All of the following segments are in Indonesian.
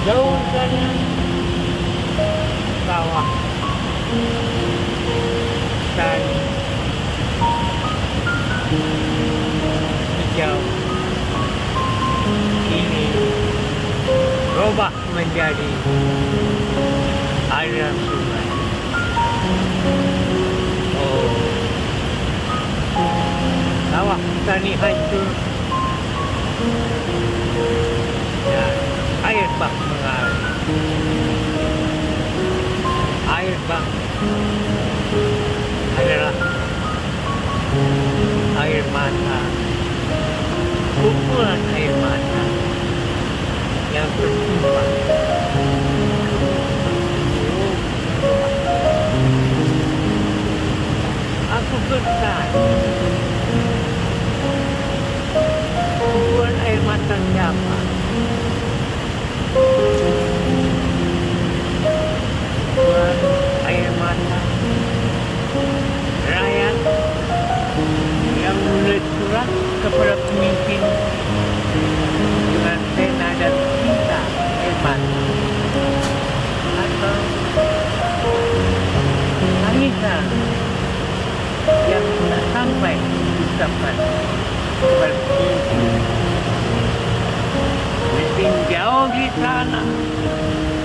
jauh sana sawah dan hijau ini berubah menjadi aliran sungai. Oh, sawah petani hancur dan air bah mengalir. Air bah adalah air mata, kumpulan air mata yang bertumpah. Aku bertanya, kumpulan air mata siapa? Kumpulan air mata rakyat yang menulis surat kepada pemimpin dengan pena dan tinta air mata, atau tangisan yang tak sampai diucapkan kepada pemimpin. Pemimpin jauh di sana.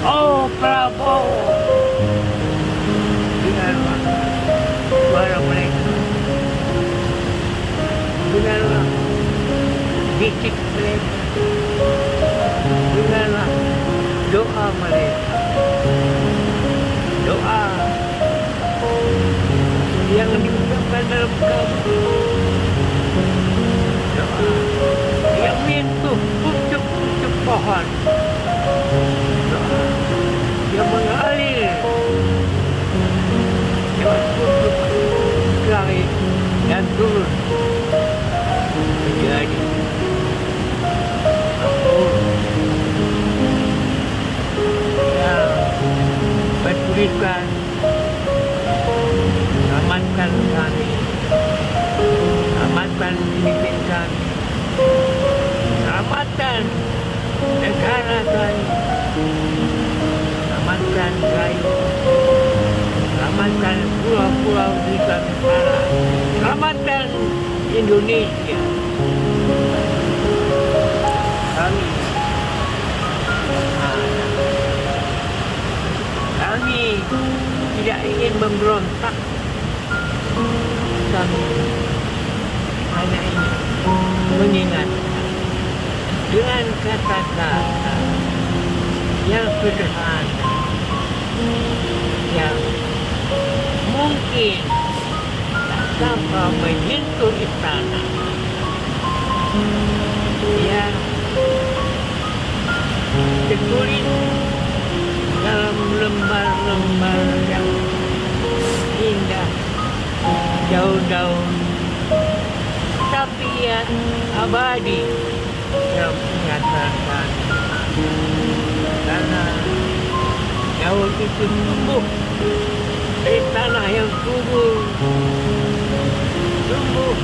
Oh Prabowo, dengarlah suara mereka, dengarlah bisik mereka, dengarlah doa mereka, doa yang diucapkan dalam kabul, doa yang menyentuh pucuk-pucuk pohon, doa yang mengalir lewat pucuk langit dan turun menjadi makmur yang bertuliskan selamatkan kami, selamatkan pemimpin kami, selamatkan negara kami, selamatkan rakyat, selamatkan pulau-pulau di Nusantara, selamatkan Indonesia. Kami tidak ingin memberontak. Kami hanya ingin mengingatkan dengan kata-kata yang sederhana, yang mungkin tak sampai menyentuh istana, yang tertulis dalam lembar-lembar yang indah, daun-daun, tapi yang abadi dalam ingatan kami. Karena daun itu tumbuh dari tanah yang subur, tumbuh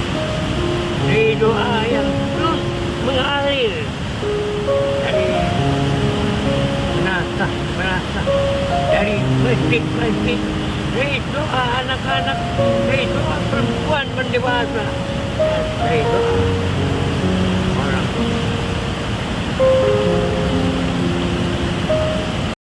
dari doa yang terus mengalir dari menasah, dari masjid-masjid, dari doa anak-anak, dari doa perempuan mendewasa, dan dari doa